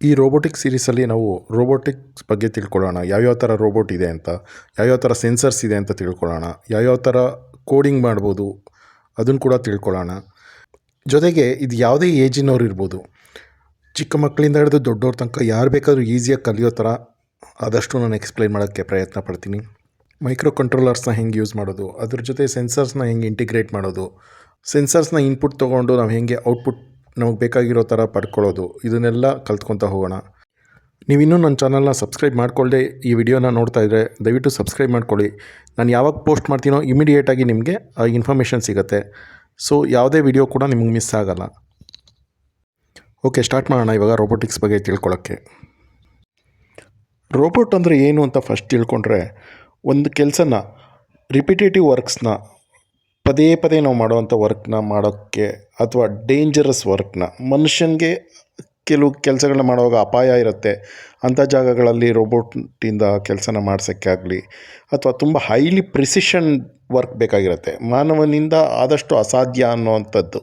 ಈ ರೋಬೋಟಿಕ್ ಸೀರೀಸಲ್ಲಿ ನಾವು ರೋಬೋಟಿಕ್ಸ್ ಬಗ್ಗೆ ತಿಳ್ಕೊಳ್ಳೋಣ. ಯಾವ್ಯಾವ ಥರ ರೋಬೋಟ್ ಇದೆ ಅಂತ, ಯಾವ್ಯಾವ ಥರ ಸೆನ್ಸರ್ಸ್ ಇದೆ ಅಂತ ತಿಳ್ಕೊಳ್ಳೋಣ, ಯಾವ್ಯಾವ ಥರ ಕೋಡಿಂಗ್ ಮಾಡ್ಬೋದು ಅದನ್ನು ಕೂಡ ತಿಳ್ಕೊಳ್ಳೋಣ. ಜೊತೆಗೆ ಇದು ಯಾವುದೇ ಏಜಿನವ್ರು ಇರ್ಬೋದು, ಚಿಕ್ಕ ಮಕ್ಕಳಿಂದ ಹಿಡಿದು ದೊಡ್ಡವ್ರ ತನಕ ಯಾರು ಬೇಕಾದರೂ ಈಸಿಯಾಗಿ ಕಲಿಯೋ ಥರ ಆದಷ್ಟು ನಾನು ಎಕ್ಸ್ಪ್ಲೈನ್ ಮಾಡೋಕ್ಕೆ ಪ್ರಯತ್ನ ಪಡ್ತೀನಿ. ಮೈಕ್ರೋ ಕಂಟ್ರೋಲರ್ಸ್ನ ಹೆಂಗೆ ಯೂಸ್ ಮಾಡೋದು, ಅದ್ರ ಜೊತೆ ಸೆನ್ಸರ್ಸ್ನ ಹೆಂಗೆ ಇಂಟಿಗ್ರೇಟ್ ಮಾಡೋದು, ಸೆನ್ಸರ್ಸ್ನ ಇನ್ಪುಟ್ ತೊಗೊಂಡು ನಾವು ಹೆಂಗೆ ಔಟ್ಪುಟ್ ನಮಗೆ ಬೇಕಾಗಿರೋ ಥರ ಪಡ್ಕೊಳ್ಳೋದು, ಇದನ್ನೆಲ್ಲ ಕಲ್ತ್ಕೊತಾ ಹೋಗೋಣ. ನೀವಿನ್ನೂ ನನ್ನ ಚಾನಲ್ನ ಸಬ್ಸ್ಕ್ರೈಬ್ ಮಾಡ್ಕೊಳ್ಳದೆ ಈ ವಿಡಿಯೋನ ನೋಡ್ತಾ ಇದ್ದರೆ ದಯವಿಟ್ಟು ಸಬ್ಸ್ಕ್ರೈಬ್ ಮಾಡ್ಕೊಳ್ಳಿ. ನಾನು ಯಾವಾಗ ಪೋಸ್ಟ್ ಮಾಡ್ತೀನೋ ಇಮಿಡಿಯೇಟಾಗಿ ನಿಮಗೆ ಆ ಇನ್ಫಾರ್ಮೇಷನ್ ಸಿಗುತ್ತೆ. ಸೊ ಯಾವುದೇ ವಿಡಿಯೋ ಕೂಡ ನಿಮಗೆ ಮಿಸ್ ಆಗೋಲ್ಲ. ಓಕೆ, ಸ್ಟಾರ್ಟ್ ಮಾಡೋಣ ಇವಾಗ ರೋಬೋಟಿಕ್ಸ್ ಬಗ್ಗೆ ತಿಳ್ಕೊಳ್ಳೋಕ್ಕೆ. ರೋಬೋಟ್ ಅಂದರೆ ಏನು ಅಂತ ಫಸ್ಟ್ ತಿಳ್ಕೊಂಡ್ರೆ, ಒಂದು ಕೆಲಸನ ರಿಪಿಟೇಟಿವ್ ವರ್ಕ್ಸ್ನ ಪದೇ ಪದೇ ನಾವು ಮಾಡೋವಂಥ ವರ್ಕ್ನ ಮಾಡೋಕ್ಕೆ ಅಥವಾ ಡೇಂಜರಸ್ ವರ್ಕ್ನ, ಮನುಷ್ಯನಿಗೆ ಕೆಲವು ಕೆಲಸಗಳನ್ನ ಮಾಡುವಾಗ ಅಪಾಯ ಇರುತ್ತೆ ಅಂಥ ಜಾಗಗಳಲ್ಲಿ ರೋಬೋಟಿಂದ ಕೆಲಸನ ಮಾಡಿಸೋಕ್ಕೆ ಆಗಲಿ, ಅಥವಾ ತುಂಬ ಹೈಲಿ ಪ್ರಿಸಿಷನ್ ವರ್ಕ್ ಬೇಕಾಗಿರುತ್ತೆ, ಮಾನವನಿಂದ ಆದಷ್ಟು ಅಸಾಧ್ಯ ಅನ್ನೋವಂಥದ್ದು,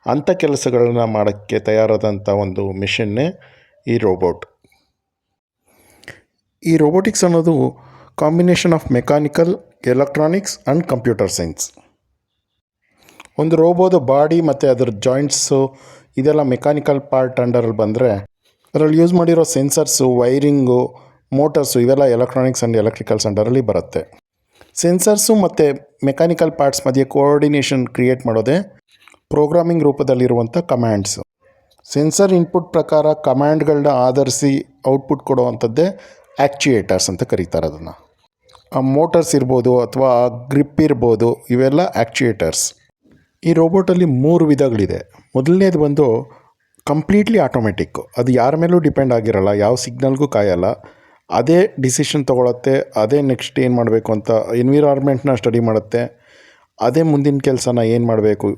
ಅಂಥ ಕೆಲಸಗಳನ್ನ ಮಾಡೋಕ್ಕೆ ತಯಾರಾದಂಥ ಒಂದು ಮಿಷನ್ನೇ ಈ ರೋಬೋಟ್. ಈ ರೋಬೋಟಿಕ್ಸ್ ಅನ್ನೋದು combination of mechanical, electronics and computer science. ಒಂದು ರೋಬೋದ ಬಾಡಿ ಮತ್ತು ಅದರ ಜಾಯಿಂಟ್ಸು ಇದೆಲ್ಲ ಮೆಕ್ಯಾನಿಕಲ್ ಪಾರ್ಟ್ ಅಂಡರಲ್ಲಿ ಬಂದರೆ, ಅದರಲ್ಲಿ ಯೂಸ್ ಮಾಡಿರೋ ಸೆನ್ಸರ್ಸು, ವೈರಿಂಗು, ಮೋಟರ್ಸು ಇವೆಲ್ಲ ಎಲೆಕ್ಟ್ರಾನಿಕ್ಸ್ ಆ್ಯಂಡ್ ಎಲೆಕ್ಟ್ರಿಕಲ್ಸ್ ಅಂಡರಲ್ಲಿ ಬರುತ್ತೆ. ಸೆನ್ಸರ್ಸು ಮತ್ತು ಮೆಕ್ಯಾನಿಕಲ್ ಪಾರ್ಟ್ಸ್ ಮಧ್ಯೆ ಕೋಆರ್ಡಿನೇಷನ್ ಕ್ರಿಯೇಟ್ ಮಾಡೋದೇ ಪ್ರೋಗ್ರಾಮಿಂಗ್ ರೂಪದಲ್ಲಿರುವಂಥ ಕಮ್ಯಾಂಡ್ಸು. ಸೆನ್ಸರ್ ಇನ್ಪುಟ್ ಪ್ರಕಾರ ಕಮ್ಯಾಂಡ್ಗಳನ್ನ ಆಧರಿಸಿ ಔಟ್ಪುಟ್ ಕೊಡುವಂಥದ್ದೇ ಆ್ಯಕ್ಚುಯೇಟರ್ಸ್ ಅಂತ ಕರೀತಾರೆ ಅದನ್ನು. ಆ ಮೋಟರ್ಸ್ ಇರ್ಬೋದು ಅಥವಾ ಗ್ರಿಪ್ ಇರ್ಬೋದು, ಇವೆಲ್ಲ ಆ್ಯಕ್ಚುಯೇಟರ್ಸ್. ಈ ರೋಬೋಟಲ್ಲಿ 3 ವಿಧಗಳಿದೆ. ಮೊದಲನೇದು ಬಂದು ಕಂಪ್ಲೀಟ್ಲಿ ಆಟೋಮೆಟಿಕ್ಕು. ಅದು ಯಾರ ಮೇಲೂ ಡಿಪೆಂಡ್ ಆಗಿರಲ್ಲ, ಯಾವ ಸಿಗ್ನಲ್ಗೂ ಕಾಯಲ್ಲ, ಅದೇ ಡಿಸಿಷನ್ ತೊಗೊಳತ್ತೆ, ಅದೇ ನೆಕ್ಸ್ಟ್ ಏನು ಮಾಡಬೇಕು ಅಂತ ಎನ್ವಿರಾನ್ಮೆಂಟ್ನ ಸ್ಟಡಿ ಮಾಡುತ್ತೆ, ಅದೇ ಮುಂದಿನ ಕೆಲಸನ ಏನು ಮಾಡಬೇಕು,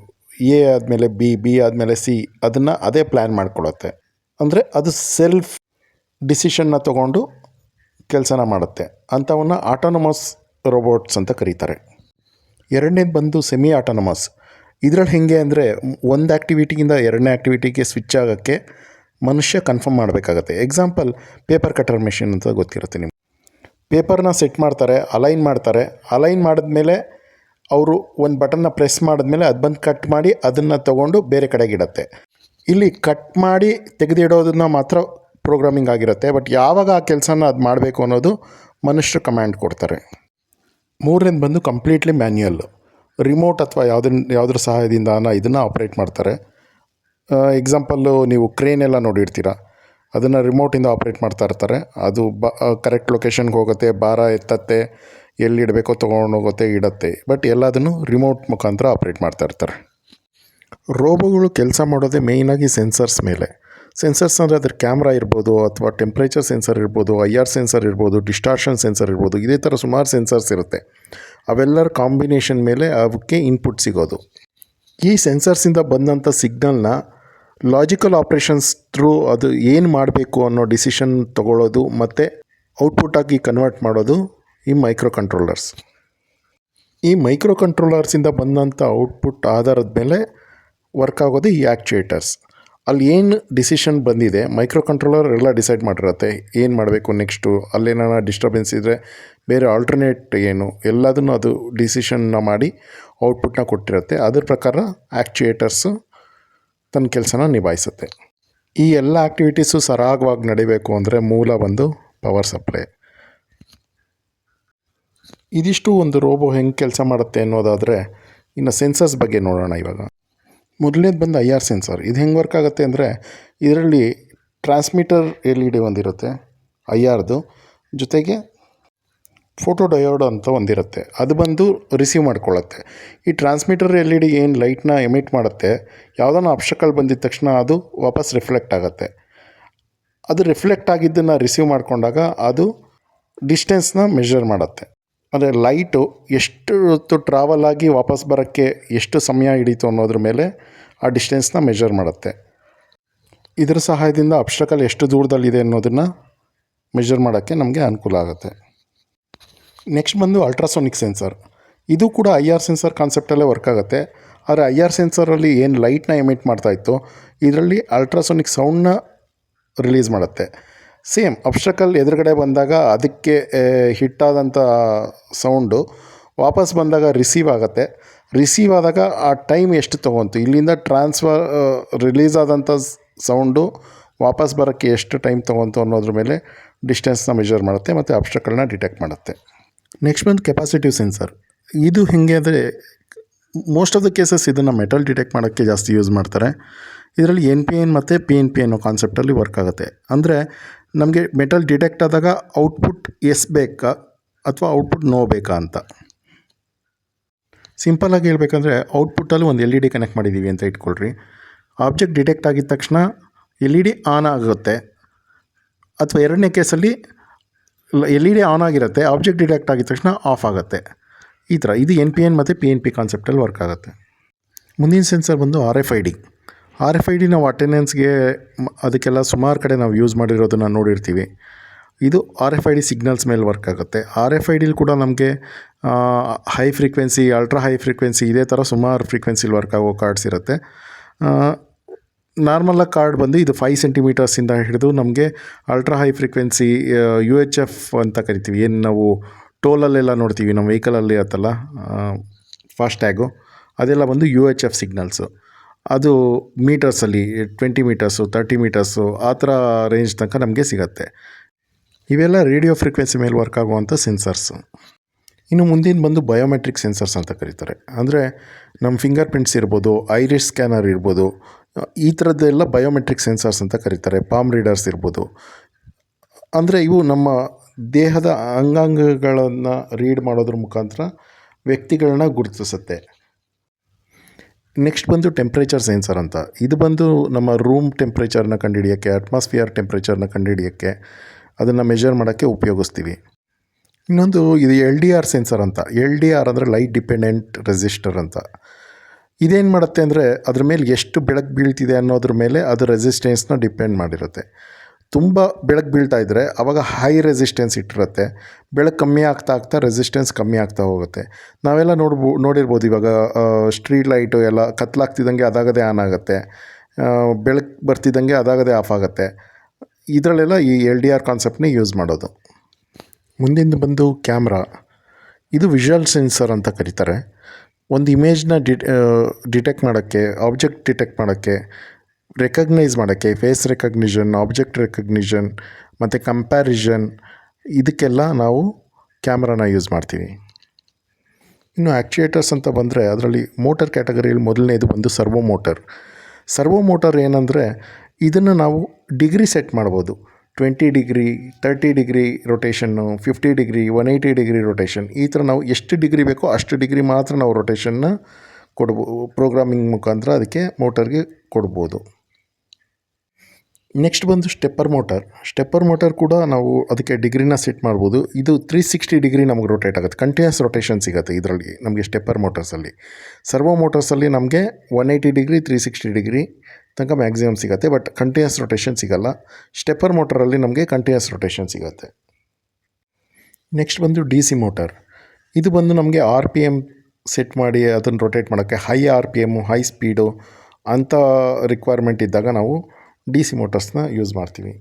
ಎ ಆದಮೇಲೆ ಬಿ ಆದಮೇಲೆ ಸಿ, ಅದನ್ನು ಅದೇ ಪ್ಲ್ಯಾನ್ ಮಾಡ್ಕೊಳತ್ತೆ. ಅಂದರೆ ಅದು ಸೆಲ್ಫ್ ಡಿಸಿಷನ್ನ ತೊಗೊಂಡು ಕೆಲಸನ ಮಾಡುತ್ತೆ. ಅಂಥವನ್ನ ಆಟೋನಮಸ್ ರೋಬೋಟ್ಸ್ ಅಂತ ಕರೀತಾರೆ. ಎರಡನೇದು ಬಂದು ಸೆಮಿ ಆಟೋನಮಸ್. ಇದರಲ್ಲಿ ಹೇಗೆ ಅಂದರೆ, ಒಂದು ಆ್ಯಕ್ಟಿವಿಟಿಯಿಂದ ಎರಡನೇ ಆ್ಯಕ್ಟಿವಿಟಿಗೆ ಸ್ವಿಚ್ ಆಗೋಕ್ಕೆ ಮನುಷ್ಯ ಕನ್ಫರ್ಮ್ ಮಾಡಬೇಕಾಗತ್ತೆ. ಎಕ್ಸಾಂಪಲ್, ಪೇಪರ್ ಕಟರ್ ಮೆಷಿನ್ ಅಂತ ಗೊತ್ತಿರುತ್ತೆ ನಿಮ್ಗೆ. ಪೇಪರ್ನ ಸೆಟ್ ಮಾಡ್ತಾರೆ, ಅಲೈನ್ ಮಾಡಿದ್ಮೇಲೆ ಅವರು ಒಂದು ಬಟನ್ನ ಪ್ರೆಸ್ ಮಾಡಿದ್ಮೇಲೆ ಅದು ಬಂದು ಕಟ್ ಮಾಡಿ ಅದನ್ನು ತೊಗೊಂಡು ಬೇರೆ ಕಡೆಗೆ ಇಡತ್ತೆ. ಇಲ್ಲಿ ಕಟ್ ಮಾಡಿ ತೆಗೆದಿಡೋದನ್ನ ಮಾತ್ರ ಪ್ರೋಗ್ರಾಮಿಂಗ್ ಆಗಿರುತ್ತೆ, ಬಟ್ ಯಾವಾಗ ಆ ಕೆಲಸನ ಅದು ಮಾಡಬೇಕು ಅನ್ನೋದು ಮನುಷ್ಯರು ಕಮ್ಯಾಂಡ್ ಕೊಡ್ತಾರೆ. ಮೂರನೇದು ಬಂದು ಕಂಪ್ಲೀಟ್ಲಿ ಮ್ಯಾನ್ಯುಯಲ್. ರಿಮೋಟ್ ಅಥವಾ ಯಾವುದ್ರ ಸಹಾಯದಿಂದ ಇದನ್ನು ಆಪ್ರೇಟ್ ಮಾಡ್ತಾರೆ. ಎಕ್ಸಾಂಪಲ್ಲು, ನೀವು ಕ್ರೇನ್ ಎಲ್ಲ ನೋಡಿರ್ತೀರ, ಅದನ್ನು ರಿಮೋಟಿಂದ ಆಪ್ರೇಟ್ ಮಾಡ್ತಾ ಇರ್ತಾರೆ. ಅದು ಕರೆಕ್ಟ್ ಲೊಕೇಶನ್ಗೆ ಹೋಗುತ್ತೆ, ಭಾರ ಎತ್ತತ್ತೆ, ಎಲ್ಲಿಡಬೇಕೋ ತೊಗೊಂಡೋಗುತ್ತೆ, ಇಡತ್ತೆ. ಬಟ್ ಎಲ್ಲದನ್ನು ರಿಮೋಟ್ ಮುಖಾಂತರ ಆಪ್ರೇಟ್ ಮಾಡ್ತಾ ಇರ್ತಾರೆ. ರೋಬೋಗಳು ಕೆಲಸ ಮಾಡೋದೇ ಮೇಯ್ನಾಗಿ ಸೆನ್ಸರ್ಸ್ ಮೇಲೆ. ಸೆನ್ಸರ್ಸ್ ಅಂದರೆ ಅದ್ರ ಕ್ಯಾಮ್ರಾ ಇರ್ಬೋದು, ಅಥವಾ ಟೆಂಪ್ರೇಚರ್ ಸೆನ್ಸರ್ ಇರ್ಬೋದು, IR ಸೆನ್ಸರ್ ಇರ್ಬೋದು, ಡಿಸ್ಟಾರ್ಷನ್ ಸೆನ್ಸರ್ ಇರ್ಬೋದು, ಇದೇ ಥರ ಸುಮಾರು ಸೆನ್ಸರ್ಸ್ ಇರುತ್ತೆ. ಅವೆಲ್ಲರ ಕಾಂಬಿನೇಷನ್ ಮೇಲೆ ಅವಕ್ಕೆ ಇನ್ಪುಟ್ ಸಿಗೋದು. ಈ ಸೆನ್ಸರ್ಸಿಂದ ಬಂದಂಥ ಸಿಗ್ನಲ್ನ ಲಾಜಿಕಲ್ ಆಪ್ರೇಷನ್ಸ್ ಥ್ರೂ ಅದು ಏನು ಮಾಡಬೇಕು ಅನ್ನೋ ಡಿಸಿಷನ್ ತೊಗೊಳ್ಳೋದು ಮತ್ತು ಔಟ್ಪುಟ್ಟಾಗಿ ಕನ್ವರ್ಟ್ ಮಾಡೋದು ಈ ಮೈಕ್ರೋ ಕಂಟ್ರೋಲರ್ಸ್. ಈ ಮೈಕ್ರೋ ಕಂಟ್ರೋಲರ್ಸಿಂದ ಬಂದಂಥ ಔಟ್ಪುಟ್ ಆಧಾರದ ಮೇಲೆ ವರ್ಕ್ ಆಗೋದು ಈ ಆ್ಯಕ್ಚುಯೇಟರ್ಸ್. ಅಲ್ಲಿ ಏನು ಡಿಸಿಷನ್ ಬಂದಿದೆ, ಮೈಕ್ರೋ ಕಂಟ್ರೋಲರ್ ಎಲ್ಲ ಡಿಸೈಡ್ ಮಾಡಿರುತ್ತೆ ಏನು ಮಾಡಬೇಕು ನೆಕ್ಸ್ಟು, ಅಲ್ಲೇನಾರ ಡಿಸ್ಟರ್ಬೆನ್ಸ್ ಇದ್ದರೆ ಬೇರೆ ಆಲ್ಟರ್ನೇಟ್ ಏನು, ಎಲ್ಲದನ್ನು ಅದು ಡಿಸಿಷನ್ನ ಮಾಡಿ ಔಟ್ಪುಟ್ನ ಕೊಟ್ಟಿರುತ್ತೆ. ಅದ್ರ ಪ್ರಕಾರ ಆ್ಯಕ್ಚುಯೇಟರ್ಸು ತನ್ನ ಕೆಲಸನ ನಿಭಾಯಿಸುತ್ತೆ. ಈ ಎಲ್ಲ ಆ್ಯಕ್ಟಿವಿಟೀಸು ಸರಾಗವಾಗಿ ನಡಿಬೇಕು ಅಂದರೆ ಮೂಲ ಬಂದು ಪವರ್ ಸಪ್ಲೈ. ಇದಿಷ್ಟು ಒಂದು ರೋಬೋ ಹೆಂಗೆ ಕೆಲಸ ಮಾಡುತ್ತೆ ಅನ್ನೋದಾದರೆ, ಇನ್ನು ಸೆನ್ಸರ್ಸ್ ಬಗ್ಗೆ ನೋಡೋಣ ಇವಾಗ. ಮೊದಲನೇದು ಬಂದು IR ಸೆನ್ಸರ್. ಇದು ಹೆಂಗೆ ವರ್ಕ್ ಆಗುತ್ತೆ ಅಂದರೆ, ಇದರಲ್ಲಿ ಟ್ರಾನ್ಸ್ಮಿಟರ್ LED ಒಂದಿರುತ್ತೆ IRದು, ಜೊತೆಗೆ ಫೋಟೋ ಡಯೋಡ್ ಅಂತ ಒಂದಿರುತ್ತೆ, ಅದು ಬಂದು ರಿಸೀವ್ ಮಾಡ್ಕೊಳ್ಳುತ್ತೆ. ಈ ಟ್ರಾನ್ಸ್ಮಿಟರ್ LED ಏನು ಲೈಟ್ನ ಎಮಿಟ್ ಮಾಡುತ್ತೆ, ಯಾವುದಾನ ಆಬ್ಸ್ಟಕಲ್ ಬಂದಿದ ತಕ್ಷಣ ಅದು ವಾಪಸ್ ರಿಫ್ಲೆಕ್ಟ್ ಆಗುತ್ತೆ. ಅದು ರಿಫ್ಲೆಕ್ಟ್ ಆಗಿದ್ದನ್ನು ರಿಸೀವ್ ಮಾಡಿಕೊಂಡಾಗ ಅದು ಡಿಸ್ಟೆನ್ಸ್ನ ಮೆಷರ್ ಮಾಡುತ್ತೆ. ಅಂದರೆ ಲೈಟು ಎಷ್ಟು ಹೊತ್ತು ಟ್ರಾವೆಲ್ ಆಗಿ ವಾಪಸ್ ಬರೋಕ್ಕೆ ಎಷ್ಟು ಸಮಯ ಹಿಡಿತು ಅನ್ನೋದ್ರ ಮೇಲೆ ಆ ಡಿಸ್ಟೆನ್ಸ್ನ ಮೆಷರ್ ಮಾಡುತ್ತೆ. ಇದರ ಸಹಾಯದಿಂದ ಆಬ್ಸ್ಟಕಲ್ ಎಷ್ಟು ದೂರದಲ್ಲಿದೆ ಅನ್ನೋದನ್ನು ಮೆಷರ್ ಮಾಡೋಕ್ಕೆ ನಮಗೆ ಅನುಕೂಲ ಆಗುತ್ತೆ. ನೆಕ್ಸ್ಟ್ ಬಂದು ಅಲ್ಟ್ರಾಸೋನಿಕ್ ಸೆನ್ಸರ್. ಇದು ಕೂಡ IR ಸೆನ್ಸರ್ ಕಾನ್ಸೆಪ್ಟಲ್ಲೇ ವರ್ಕ್ ಆಗುತ್ತೆ. ಆದರೆ IR ಸೆನ್ಸರಲ್ಲಿ ಏನು ಲೈಟ್ನ ಎಮಿಟ್ ಮಾಡ್ತಾಯಿತ್ತು, ಇದರಲ್ಲಿ ಅಲ್ಟ್ರಾಸೋನಿಕ್ ಸೌಂಡ್ನ ರಿಲೀಸ್ ಮಾಡುತ್ತೆ. ಸೇಮ್ ಅಬ್ಸ್ಟ್ರಕಲ್ ಎದುರುಗಡೆ ಬಂದಾಗ ಅದಕ್ಕೆ ಹಿಟ್ಟಾದಂಥ ಸೌಂಡು ವಾಪಸ್ ಬಂದಾಗ ರಿಸೀವ್ ಆಗುತ್ತೆ. ರಿಸೀವ್ ಆದಾಗ ಆ ಟೈಮ್ ಎಷ್ಟು ತೊಗೊಂತು, ಇಲ್ಲಿಂದ ರಿಲೀಸ್ ಆದಂಥ ಸೌಂಡು ವಾಪಸ್ ಬರೋಕ್ಕೆ ಎಷ್ಟು ಟೈಮ್ ತೊಗೊಂತು ಅನ್ನೋದ್ರ ಮೇಲೆ ಡಿಸ್ಟೆನ್ಸ್ನ ಮೆಜರ್ ಮಾಡುತ್ತೆ ಮತ್ತು ಅಬ್ಸ್ಟ್ರಕಲ್ನ ಡಿಟೆಕ್ಟ್ ಮಾಡುತ್ತೆ. ನೆಕ್ಸ್ಟ್ ಬಂದು ಕೆಪಾಸಿಟಿವ್ ಸೆನ್ಸರ್. ಇದು ಹೇಗೆ ಅಂದರೆ ಮೋಸ್ಟ್ ಆಫ್ ದ ಕೇಸಸ್ ಇದನ್ನು ಮೆಟಲ್ ಡಿಟೆಕ್ಟ್ ಮಾಡೋಕ್ಕೆ ಜಾಸ್ತಿ ಯೂಸ್ ಮಾಡ್ತಾರೆ. ಇದರಲ್ಲಿ NPN ಮತ್ತು PNP ಅನ್ನೋ ಕಾನ್ಸೆಪ್ಟಲ್ಲಿ ವರ್ಕ್ ಆಗುತ್ತೆ. ಅಂದರೆ ನಮಗೆ ಮೆಟಲ್ ಡಿಟೆಕ್ಟ್ ಆದಾಗ ಔಟ್ಪುಟ್ ಎಸ್ ಬೇಕಾ ಅಥವಾ ಔಟ್ಪುಟ್ ನೋ ಬೇಕಾ ಅಂತ. ಸಿಂಪಲ್ಲಾಗಿ ಹೇಳ್ಬೇಕಂದ್ರೆ ಔಟ್ಪುಟ್ಟಲ್ಲಿ ಒಂದು LED ಕನೆಕ್ಟ್ ಮಾಡಿದ್ದೀವಿ ಅಂತ ಇಟ್ಕೊಳ್ರಿ. ಆಬ್ಜೆಕ್ಟ್ ಡಿಟೆಕ್ಟ್ ಆಗಿದ ತಕ್ಷಣ LED ಆನ್ ಆಗುತ್ತೆ, ಅಥವಾ ಎರಡನೇ ಕೇಸಲ್ಲಿ LED ಆನ್ ಆಗಿರುತ್ತೆ, ಆಬ್ಜೆಕ್ಟ್ ಡಿಟೆಕ್ಟ್ ಆಗಿದ ತಕ್ಷಣ ಆಫ್ ಆಗುತ್ತೆ. ಈ ಥರ ಇದು NPN ಮತ್ತು PNP ಕಾನ್ಸೆಪ್ಟಲ್ಲಿ ವರ್ಕ್ ಆಗುತ್ತೆ. ಮುಂದಿನ ಸೆನ್ಸರ್ ಬಂದು RFID. RFID ನಾವು ಅಟೆಂಡೆನ್ಸ್ಗೆ ಅದಕ್ಕೆಲ್ಲ ಸುಮಾರು ಕಡೆ ನಾವು ಯೂಸ್ ಮಾಡಿರೋದನ್ನು ನೋಡಿರ್ತೀವಿ. ಇದು RFID ಸಿಗ್ನಲ್ಸ್ ಮೇಲೆ ವರ್ಕ್ ಆಗುತ್ತೆ. RFIDಲಿ ಕೂಡ ನಮಗೆ high frequency, ultra high frequency, ಇದೇ ಥರ ಸುಮಾರು ಫ್ರೀಕ್ವೆನ್ಸಿಲಿ ವರ್ಕ್ ಆಗೋ ಕಾರ್ಡ್ಸ್ ಇರುತ್ತೆ. ನಾರ್ಮಲಾಗಿ ಕಾರ್ಡ್ ಬಂದು ಇದು 5 ಸೆಂಟಿಮೀಟರ್ಸಿಂದ ಹಿಡಿದು ನಮಗೆ ಅಲ್ಟ್ರಾ ಹೈ ಫ್ರೀಕ್ವೆನ್ಸಿ UHF ಅಂತ ಕರಿತೀವಿ. ಏನು ನಾವು ಟೋಲಲ್ಲೆಲ್ಲ ನೋಡ್ತೀವಿ, ನಮ್ಮ ವೆಹಿಕಲಲ್ಲಿ ಇರುತ್ತಲ್ಲ ಫಾಸ್ಟ್ಯಾಗು, ಅದೆಲ್ಲ ಬಂದು UHF ಸಿಗ್ನಲ್ಸು. ಅದು ಮೀಟರ್ಸಲ್ಲಿ 20 ಮೀಟರ್ಸು, 30 ಮೀಟರ್ಸು ಆ ಥರ ರೇಂಜ್ ತನಕ ನಮಗೆ ಸಿಗುತ್ತೆ. ಇವೆಲ್ಲ ರೇಡಿಯೋ ಫ್ರೀಕ್ವೆನ್ಸಿ ಮೇಲೆ ವರ್ಕ್ ಆಗುವಂಥ ಸೆನ್ಸರ್ಸು. ಇನ್ನು ಮುಂದಿನ ಬಂದು ಬಯೋಮೆಟ್ರಿಕ್ ಸೆನ್ಸರ್ಸ್ ಅಂತ ಕರೀತಾರೆ. ಅಂದರೆ ನಮ್ಮ ಫಿಂಗರ್ ಪ್ರಿಂಟ್ಸ್ ಇರ್ಬೋದು, ಐರಿಸ್ ಸ್ಕ್ಯಾನರ್ ಇರ್ಬೋದು, ಈ ಥರದ್ದೆಲ್ಲ ಬಯೋಮೆಟ್ರಿಕ್ ಸೆನ್ಸರ್ಸ್ ಅಂತ ಕರೀತಾರೆ. ಪಾಮ್ ರೀಡರ್ಸ್ ಇರ್ಬೋದು. ಅಂದರೆ ಇವು ನಮ್ಮ ದೇಹದ ಅಂಗಾಂಗಗಳನ್ನು ರೀಡ್ ಮಾಡೋದ್ರ ಮುಖಾಂತರ ವ್ಯಕ್ತಿಗಳನ್ನ ಗುರುತಿಸುತ್ತೆ. ನೆಕ್ಸ್ಟ್ ಬಂದು ಟೆಂಪ್ರೇಚರ್ ಸೆನ್ಸರ್ ಅಂತ. ಇದು ಬಂದು ನಮ್ಮ ರೂಮ್ ಟೆಂಪ್ರೇಚರ್ನ ಕಂಡುಹಿಡಿಯೋಕ್ಕೆ, ಅಟ್ಮಾಸ್ಫಿಯರ್ ಟೆಂಪ್ರೇಚರ್ನ ಕಂಡುಹಿಡಿಯೋಕ್ಕೆ, ಅದನ್ನು ಮೆಜರ್ ಮಾಡೋಕ್ಕೆ ಉಪಯೋಗಿಸ್ತೀವಿ. ಇನ್ನೊಂದು ಇದು LDR ಸೆನ್ಸರ್ ಅಂತ. LDR ಅಂದರೆ ಲೈಟ್ ಡಿಪೆಂಡೆಂಟ್ ರೆಸಿಸ್ಟರ್ ಅಂತ. ಇದೇನು ಮಾಡುತ್ತೆ ಅಂದರೆ ಅದ್ರ ಮೇಲೆ ಎಷ್ಟು ಬೆಳಕು ಬೀಳ್ತಿದೆ ಅನ್ನೋದ್ರ ಮೇಲೆ ಅದು ರೆಸಿಸ್ಟೆನ್ಸ್ನ ಡಿಪೆಂಡ್ ಮಾಡಿರುತ್ತೆ. ತುಂಬ ಬೆಳಕು ಬೀಳ್ತಾ ಇದ್ದರೆ ಆವಾಗ ಹೈ ರೆಸಿಸ್ಟೆನ್ಸ್ ಇಟ್ಟಿರುತ್ತೆ. ಬೆಳಕು ಕಮ್ಮಿ ಆಗ್ತಾ ರೆಸಿಸ್ಟೆನ್ಸ್ ಕಮ್ಮಿ ಆಗ್ತಾ ಹೋಗುತ್ತೆ. ನಾವೆಲ್ಲ ನೋಡಿರ್ಬೋದು ಇವಾಗ ಸ್ಟ್ರೀಟ್ ಲೈಟು ಎಲ್ಲ ಕತ್ಲಾಗ್ತಿದ್ದಂಗೆ ಅದಾಗದೇ ಆನ್ ಆಗುತ್ತೆ, ಬೆಳಕು ಬರ್ತಿದ್ದಂಗೆ ಅದಾಗದೇ ಆಫ್ ಆಗುತ್ತೆ. ಇದರಲ್ಲೆಲ್ಲ ಈ LDR ಕಾನ್ಸೆಪ್ಟ್ನೇ ಯೂಸ್ ಮಾಡೋದು. ಮುಂದಿನ ಬಂದು ಕ್ಯಾಮ್ರಾ. ಇದು ವಿಷುವಲ್ ಸೆನ್ಸರ್ ಅಂತ ಕರೀತಾರೆ. ಒಂದು ಇಮೇಜ್ನ ಡಿಟೆಕ್ಟ್ ಮಾಡೋಕ್ಕೆ, ಆಬ್ಜೆಕ್ಟ್ ಡಿಟೆಕ್ಟ್ ಮಾಡೋಕ್ಕೆ, ರೆಕಗ್ನೈಸ್ ಮಾಡೋಕ್ಕೆ, ಫೇಸ್ ರೆಕಗ್ನಿಷನ್, ಆಬ್ಜೆಕ್ಟ್ ರೆಕಗ್ನಿಷನ್ ಮತ್ತು ಕಂಪ್ಯಾರಿಷನ್, ಇದಕ್ಕೆಲ್ಲ ನಾವು ಕ್ಯಾಮ್ರಾನ ಯೂಸ್ ಮಾಡ್ತೀವಿ. ಇನ್ನು ಆ್ಯಕ್ಚುಯೇಟರ್ಸ್ ಅಂತ ಬಂದರೆ ಅದರಲ್ಲಿ ಮೋಟರ್ ಕ್ಯಾಟಗರಿಯಲ್ಲಿ ಮೊದಲನೇದು ಬಂದು ಸರ್ವೋ ಮೋಟರ್. ಸರ್ವೋ ಮೋಟರ್ ಏನಂದರೆ ಇದನ್ನು ನಾವು ಡಿಗ್ರಿ ಸೆಟ್ ಮಾಡ್ಬೋದು. 20 degree, 30 degree rotation, 50 degree, 180 degree rotation, ಈ ಥರ ನಾವು ಎಷ್ಟು ಡಿಗ್ರಿ ಬೇಕೋ ಅಷ್ಟು ಡಿಗ್ರಿ ಮಾತ್ರ ನಾವು ರೊಟೇಷನ್ನ ಪ್ರೋಗ್ರಾಮಿಂಗ್ ಮುಖಾಂತರ ಅದಕ್ಕೆ ಮೋಟರ್ಗೆ ಕೊಡ್ಬೋದು. ನೆಕ್ಸ್ಟ್ ಬಂದು ಸ್ಟೆಪ್ಪರ್ ಮೋಟರ್. ಸ್ಟೆಪ್ಪರ್ ಮೋಟರ್ ಕೂಡ ನಾವು ಅದಕ್ಕೆ ಡಿಗ್ರಿನ ಸೆಟ್ ಮಾಡ್ಬೋದು. ಇದು 360 ಡಿಗ್ರಿ ನಮಗೆ ರೊಟೇಟ್ ಆಗುತ್ತೆ, ಕಂಟಿನ್ಯೂಸ್ ರೊಟೇಷನ್ ಸಿಗುತ್ತೆ ಇದರಲ್ಲಿ ನಮಗೆ ಸ್ಟೆಪ್ಪರ್ ಮೋಟರ್ಸಲ್ಲಿ. ಸರ್ವೋ ಮೋಟರ್ಸಲ್ಲಿ ನಮಗೆ 180 ಡಿಗ್ರಿ, 360 ಡಿಗ್ರಿ ತನಕ ಮ್ಯಾಕ್ಸಿಮಮ್ ಸಿಗುತ್ತೆ, ಬಟ್ ಕಂಟಿನ್ಯೂಸ್ ರೊಟೇಷನ್ ಸಿಗೋಲ್ಲ. ಸ್ಟೆಪ್ಪರ್ ಮೋಟರಲ್ಲಿ ನಮಗೆ ಕಂಟಿನ್ಯೂಸ್ ರೊಟೇಷನ್ ಸಿಗುತ್ತೆ. ನೆಕ್ಸ್ಟ್ ಬಂದು DC ಮೋಟರ್. ಇದು ಬಂದು ನಮಗೆ RPM ಸೆಟ್ ಮಾಡಿ ಅದನ್ನು ರೊಟೇಟ್ ಮಾಡೋಕ್ಕೆ, ಹೈ RPM, ಹೈ ಸ್ಪೀಡು ಅಂಥ ರಿಕ್ವೈರ್ಮೆಂಟ್ ಇದ್ದಾಗ ನಾವು DC ಮೋಟರ್ಸ್ನ ಯೂಸ್ ಮಾಡ್ತೀವಿ.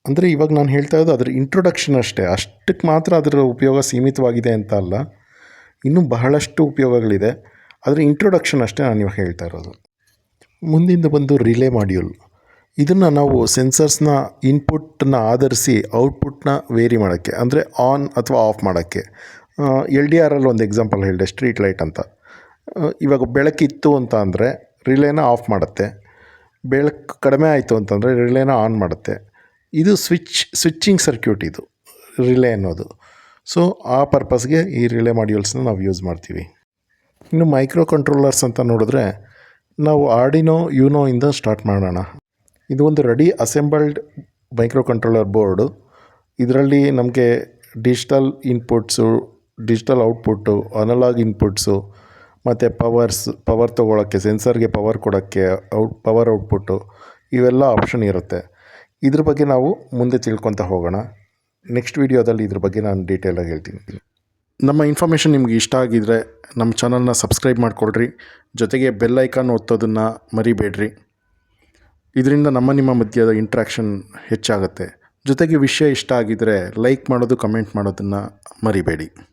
ಅಂದರೆ ಇವಾಗ ನಾನು ಹೇಳ್ತಾ ಇರೋದು ಅದರ ಇಂಟ್ರೊಡಕ್ಷನ್ ಅಷ್ಟೇ, ಅಷ್ಟಕ್ಕೆ ಮಾತ್ರ ಅದರ ಉಪಯೋಗ ಸೀಮಿತವಾಗಿದೆ ಅಂತ ಅಲ್ಲ, ಇನ್ನೂ ಬಹಳಷ್ಟು ಉಪಯೋಗಗಳಿದೆ. ಅದರ ಇಂಟ್ರೊಡಕ್ಷನ್ ಅಷ್ಟೇ ನಾನು ಇವಾಗ ಹೇಳ್ತಾ ಇರೋದು. ಮುಂದಿಂದ ಬಂದು ರಿಲೇ ಮಾಡ್ಯೂಲ್. ಇದನ್ನು ನಾವು ಸೆನ್ಸರ್ಸ್ನ ಇನ್ಪುಟ್ಟನ್ನ ಆಧರಿಸಿ ಔಟ್ಪುಟ್ನ ವೇರಿ ಮಾಡೋಕ್ಕೆ, ಅಂದರೆ ಆನ್ ಅಥವಾ ಆಫ್ ಮಾಡೋಕ್ಕೆ. LDRಲ್ಲಿ ಒಂದು ಎಕ್ಸಾಂಪಲ್ ಹೇಳಿದೆ, ಸ್ಟ್ರೀಟ್ ಲೈಟ್ ಅಂತ. ಇವಾಗ ಬೆಳಕಿತ್ತು ಅಂತ ಅಂದರೆ ರಿಲೇನ ಆಫ್ ಮಾಡುತ್ತೆ, ಬೆಳಕು ಕಡಿಮೆ ಆಯಿತು ಅಂತಂದರೆ ರಿಲೇನ ಆನ್ ಮಾಡುತ್ತೆ. ಇದು ಸ್ವಿಚ್ಚಿಂಗ್ ಸರ್ಕ್ಯೂಟ್ ಇದು ರಿಲೇ ಅನ್ನೋದು. ಸೊ ಆ ಪರ್ಪಸ್ಗೆ ಈ ರಿಲೇ ಮಾಡ್ಯೂಲ್ಸ್ನ ನಾವು ಯೂಸ್ ಮಾಡ್ತೀವಿ. ಇನ್ನು ಮೈಕ್ರೋ ಕಂಟ್ರೋಲರ್ಸ್ ಅಂತ ನೋಡಿದ್ರೆ ನಾವು ಆರ್ಡಿನೋ ಯುನೋಯಿಂದ ಸ್ಟಾರ್ಟ್ ಮಾಡೋಣ. ಇದು ಒಂದು ready assembled micro controller board. ಇದರಲ್ಲಿ ನಮಗೆ digital inputs, digital output, analog inputs ಮತ್ತು ಪವರ್ ತೊಗೊಳಕ್ಕೆ, ಸೆನ್ಸರ್ಗೆ ಪವರ್ ಕೊಡೋಕ್ಕೆ, ಪವರ್ ಔಟ್ಪುಟ್ಟು, ಇವೆಲ್ಲ ಆಪ್ಷನ್ ಇರುತ್ತೆ. ಇದ್ರ ಬಗ್ಗೆ ನಾವು ಮುಂದೆ ತಿಳ್ಕೊತಾ ಹೋಗೋಣ. ನೆಕ್ಸ್ಟ್ ವೀಡಿಯೋದಲ್ಲಿ ಇದ್ರ ಬಗ್ಗೆ ನಾನು ಡೀಟೇಲಾಗಿ ಹೇಳ್ತೀನಿ. ನಮ್ಮ ಇನ್ಫಾರ್ಮೇಷನ್ ನಿಮ್ಗೆ ಇಷ್ಟ ಆಗಿದ್ದರೆ ನಮ್ಮ ಚಾನಲ್ನ ಸಬ್ಸ್ಕ್ರೈಬ್ ಮಾಡಿಕೊಳ್ರಿ, ಜೊತೆಗೆ ಬೆಲ್ ಐಕಾನ್ ಒತ್ತೋದನ್ನು ಮರಿಬೇಡ್ರಿ. ಇದರಿಂದ ನಿಮ್ಮ ಮಧ್ಯದ ಇಂಟ್ರ್ಯಾಕ್ಷನ್ ಹೆಚ್ಚಾಗುತ್ತೆ. ಜೊತೆಗೆ ವಿಷಯ ಇಷ್ಟ ಆಗಿದ್ದರೆ ಲೈಕ್ ಮಾಡೋದು, ಕಮೆಂಟ್ ಮಾಡೋದನ್ನು ಮರಿಬೇಡಿ.